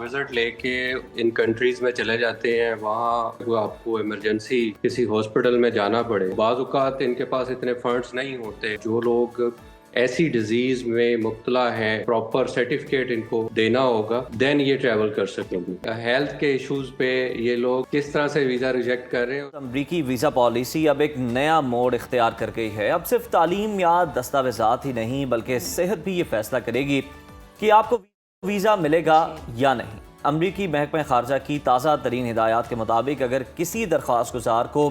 Visit लेके इन countries में चले जाते हैं, वहाँ वो आपको इमरजेंसी किसी हॉस्पिटल में जाना पड़े, बाज़ औक़ात इनके पास इतने फंड्स नहीं होते। जो लोग ऐसी डिजीज में मुब्तला है, प्रॉपर सर्टिफिकेट इनको देना होगा, देन ये ट्रैवल कर सकेंगे। हेल्थ के इश्यूज पे ये लोग किस तरह से वीज़ा रिजेक्ट कर रहे हैं। अमरीकी वीज़ा पॉलिसी अब एक नया मोड़ इख्तियार कर गई है। अब सिर्फ तालीम या दस्तावेजात ही नहीं बल्कि सेहत भी ये फैसला करेगी कि आपको वीज़ा मिलेगा या नहीं। अमरीकी महकमा खारजा की ताज़ा तरीन हिदायत के मुताबिक अगर किसी दरख्वास्त गुजार को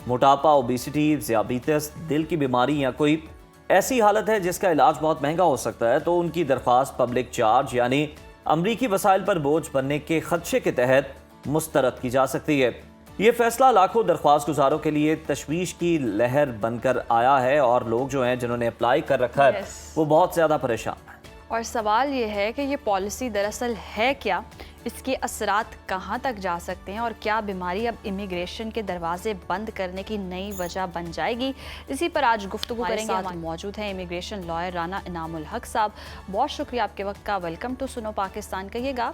मोटापा, ओबेसिटी, ज़ियाबीतस, दिल की बीमारी या कोई ऐसी हालत है जिसका इलाज बहुत महंगा हो सकता है तो उनकी दरख्वास्त पब्लिक चार्ज यानी अमरीकी वसाइल पर बोझ बनने के खदशे के तहत मुस्तरद की जा सकती है। ये फैसला लाखों दरख्वास्त गुजारों के लिए तशवीश की लहर बनकर आया है और लोग जो हैं जिन्होंने अप्लाई कर रखा है वो बहुत ज़्यादा परेशान हैं। और सवाल ये है कि ये पॉलिसी दरअसल है क्या, इसके असरात कहाँ तक जा सकते हैं और क्या बीमारी अब इमिग्रेशन के दरवाजे बंद करने की नई वजह बन जाएगी। इसी पर आज गुफ्तगू करेंगे। साथ मौजूद हैं इमिग्रेशन लॉयर राना इनामुल हक साहब। बहुत शुक्रिया आपके वक्त का। वेलकम टू सुनो पाकिस्तान। कहिएगा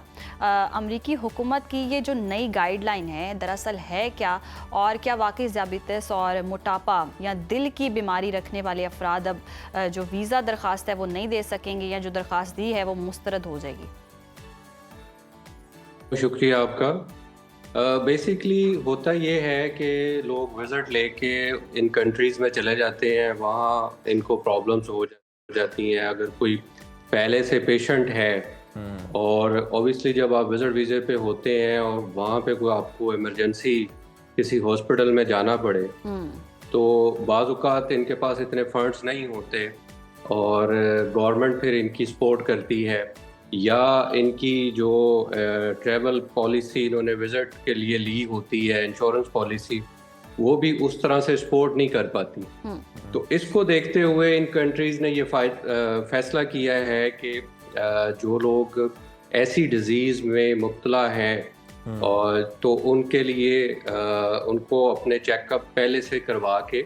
अमरीकी हुकूमत की ये जो नई गाइडलाइन है दरअसल है क्या, और क्या वाकई ज़ियाबीतस और मोटापा या दिल की बीमारी रखने वाले अफराद अब जो वीज़ा दरख्वास्त है वो नहीं दे सकेंगे या जो दरख्वास्त दी है वो मुस्तरद हो जाएगी। शुक्रिया आपका। बेसिकली होता ये है कि लोग विज़िट लेके इन कंट्रीज़ में चले जाते हैं, वहाँ इनको प्रॉब्लम्स हो जाती हैं। अगर कोई पहले से पेशेंट है और ऑब्वियसली जब आप विज़िट वीज़े पे होते हैं और वहाँ पे कोई आपको इमरजेंसी किसी हॉस्पिटल में जाना पड़े तो बाज़ औक़ात इनके पास इतने फंड्स नहीं होते और गवर्नमेंट फिर इनकी सपोर्ट करती है, या इनकी जो ट्रैवल पॉलिसी इन्होंने विज़िट के लिए ली होती है, इंश्योरेंस पॉलिसी, वो भी उस तरह से सपोर्ट नहीं कर पाती। तो इसको देखते हुए इन कंट्रीज़ ने ये फैसला किया है कि जो लोग ऐसी डिजीज़ में मुब्तला हैं और तो उनके लिए उनको अपने चेकअप पहले से करवा के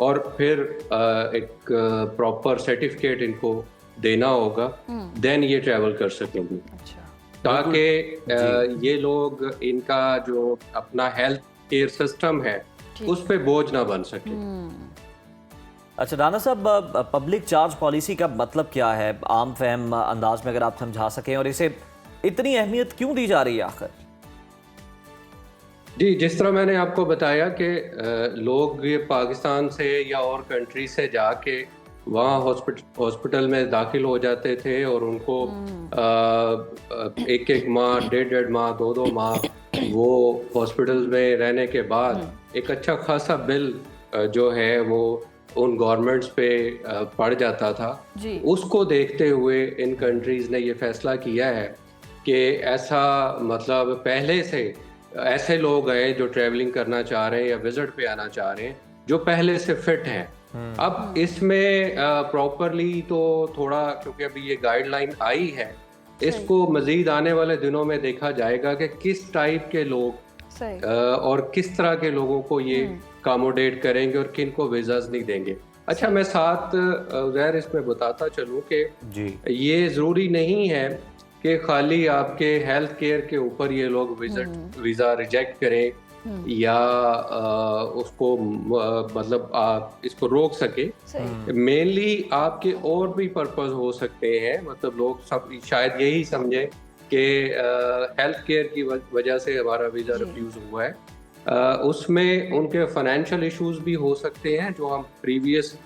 और फिर एक प्रॉपर सर्टिफिकेट इनको देना होगा, देन ये ट्रैवल कर सकेंगे। ताकि ये लोग इनका जो अपना हेल्थ केयर सिस्टम है उस पे बोझ ना बन सके। अच्छा राना साहब, पब्लिक चार्ज पॉलिसी का मतलब क्या है आम फहम अंदाज में अगर आप समझा सकें, और इसे इतनी अहमियत क्यों दी जा रही है आखिर? जी, जिस तरह मैंने आपको बताया कि लोग ये पाकिस्तान से या और कंट्री से जाके वहाँ हॉस्पिटल में दाखिल हो जाते थे और उनको एक एक माह, डेढ़ माह, दो माह वो हॉस्पिटल में रहने के बाद एक अच्छा खासा बिल जो है वो उन गवर्नमेंट्स पे पड़ जाता था। उसको देखते हुए इन कंट्रीज़ ने ये फैसला किया है कि ऐसा मतलब पहले से ऐसे लोग हैं जो ट्रैवलिंग करना चाह रहे हैं या विजिट पे आना चाह रहे हैं जो पहले से फिट हैं। अब इसमें प्रॉपरली तो थोड़ा, क्योंकि अभी ये गाइडलाइन आई है, इसको मजीद आने वाले दिनों में देखा जाएगा कि किस टाइप के लोग और किस तरह के लोगों को ये अकोमोडेट करेंगे और किन को वीज़ाज नहीं देंगे। अच्छा, मैं साथ ज़ाहिर इसमें बताता चलूँ कि ये ज़रूरी नहीं है कि खाली आपके हेल्थ केयर के ऊपर ये लोग वीज़ा रिजेक्ट करें या उसको मतलब आप इसको रोक सके। मेनली आपके और भी पर्पस हो सकते हैं, मतलब लोग सब शायद यही समझे कि हेल्थ केयर की वजह से हमारा वीज़ा रिफ्यूज़ हुआ है। उसमें उनके फाइनेंशियल इश्यूज भी हो सकते हैं, जो हम प्रीवियस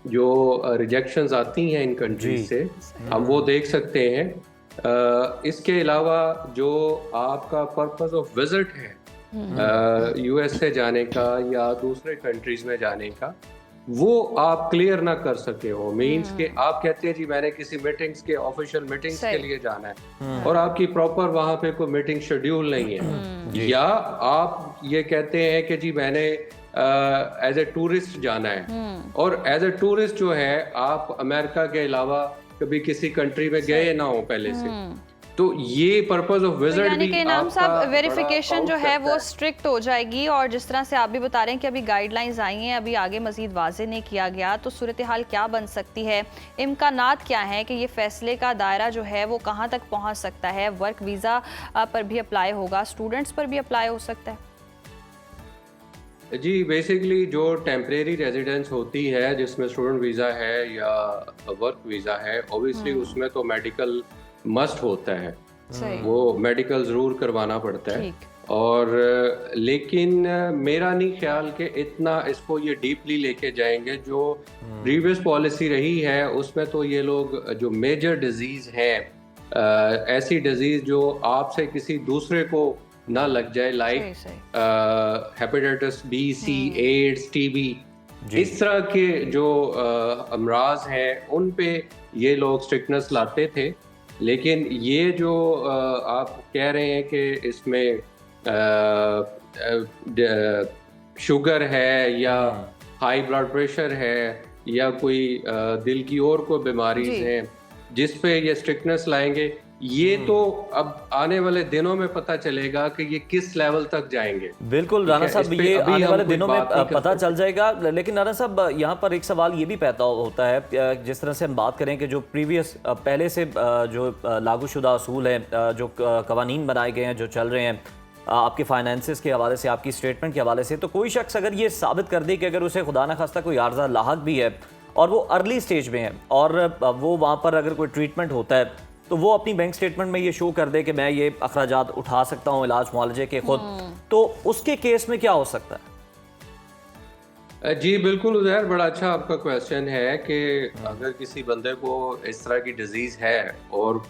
जो रिजेक्शंस आती हैं इन कंट्रीज से हम वो देख सकते हैं। इसके अलावा जो आपका पर्पस ऑफ विजिट है यूएसए जाने का या दूसरे कंट्रीज में जाने का, वो आप क्लियर ना कर सके हो। मीन्स के आप कहते हैं जी मैंने किसी मीटिंग्स के ऑफिशियल मीटिंग्स के लिए जाना है और आपकी प्रॉपर वहाँ पे कोई मीटिंग शेड्यूल नहीं है, या आप ये कहते हैं कि जी मैंने एज ए टूरिस्ट जाना है और एज ए टूरिस्ट जो है आप अमेरिका के अलावा कभी किसी कंट्री में गए ना हो पहले से, तो ये पर्पस ऑफ तो विजिट यानी भी कि इनाम आपका साहब बड़ा वेरिफिकेशन काउंट जो है करता वो स्ट्रिक्ट हो जाएगी, और जिस तरह से आप भी बता रहे हैं कि अभी गाइडलाइंस आई हैं, अभी आगे मजीद वाजे नहीं किया गया, तो सूरत हाल क्या बन सकती है, इम्कानात क्या हैं कि ये फैसले का दायरा जो है वो कहाँ तक पहुँच सकता है? वर्क वीज़ा पर भी अप्लाई होगा, स्टूडेंट्स पर भी अप्लाई हो सकता है? जी, बेसिकली जो टेम्परेरी रेजिडेंस होती है जिसमें स्टूडेंट वीज़ा है या वर्क वीज़ा है, ऑब्वियसली उसमें तो मेडिकल मस्ट होता है, सही। वो मेडिकल ज़रूर करवाना पड़ता है। ठीक। और लेकिन मेरा नहीं ख्याल कि इतना इसको ये डीपली लेके जाएंगे। जो प्रीवियस पॉलिसी रही है उसमें तो ये लोग जो मेजर डिजीज़ हैं, ऐसी डिजीज़ जो आपसे किसी दूसरे को ना लग जाए, लाइक सही सही। हेपेटाइटिस बी, सी, एड्स, टीबी, जी। इस तरह के जो अमराज हैं उन पे ये लोग स्ट्रिक्टनेस लाते थे। लेकिन ये जो आप कह रहे हैं कि इसमें शुगर है या हाई ब्लड प्रेशर है या कोई दिल की और कोई बीमारीज जी। हैं जिस पे ये स्ट्रिक्टनेस लाएंगे, ये तो अब आने वाले दिनों में पता चलेगा कि ये किस लेवल तक जाएंगे। बिल्कुल राना ठीक है, साहब, इस पे ये अभी आने हम वाले कोई दिनों में बात नहीं कर पता सकते। चल जाएगा। लेकिन राना साहब, यहाँ पर एक सवाल ये भी पैदा होता है, जिस तरह से हम बात करें कि जो प्रीवियस पहले से जो लागूशुदा असूल हैं, जो कवानीन बनाए गए हैं, जो चल रहे हैं आपके फाइनेंसेस के हवाले से, आपकी स्टेटमेंट के हवाले से, तो कोई शख्स अगर ये साबित कर दे कि अगर उसे खुदा न खास्ता कोई आर्जा लाहक भी है और वो अर्ली स्टेज में है और वो वहाँ पर अगर कोई ट्रीटमेंट होता है, तो वो अपनी बैंक स्टेटमेंट में ये शो कर दे कि मैं ये अखराजात उठा सकता हूँ इलाज मुआलजे के खुद, तो उसके केस में क्या हो सकता है? जी बिल्कुल उज़ैर, बड़ा अच्छा आपका क्वेश्चन है कि अगर किसी बंदे को इस तरह की डिजीज़ है और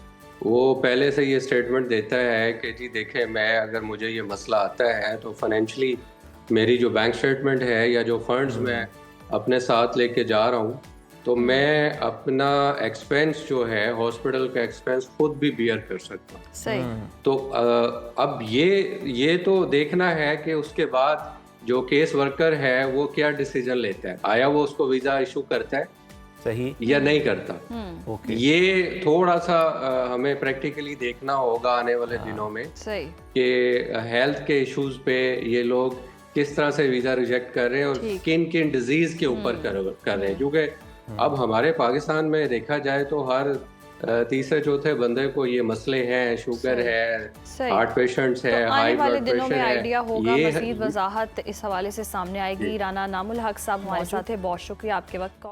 वो पहले से ये स्टेटमेंट देता है कि जी देखें, मैं अगर मुझे ये मसला आता है तो फाइनेंशियली मेरी जो बैंक स्टेटमेंट है या जो फंड्स मैं अपने साथ लेके जा रहा हूँ, तो मैं अपना एक्सपेंस जो है हॉस्पिटल का एक्सपेंस खुद भी बियर कर सकता हूँ। सही। तो अब ये तो देखना है कि उसके बाद जो केस वर्कर है वो क्या डिसीजन लेता है, आया वो उसको वीज़ा इशू करता है सही या नहीं करता। ओके। ये थोड़ा सा हमें प्रैक्टिकली देखना होगा आने वाले दिनों में सही। कि हेल्थ के इश्यूज पे ये लोग किस तरह से वीज़ा रिजेक्ट कर रहे हैं और ठीक। किन किन डिजीज़ के ऊपर कर रहे हैं। क्योंकि अब हमारे पाकिस्तान में देखा जाए तो हर तीसरे चौथे बंदे को ये मसले हैं, शुगर सही। है, सही। हार्ट पेशेंट्स है, तो आने हाई वाले ब्लड दिनों में प्रेशर है। आइडिया होगा, ये मजीद वजाहत इस हवाले से सामने आएगी। राना नामुल हक साहब हमारे साथ है, बहुत शुक्रिया आपके वक्त का।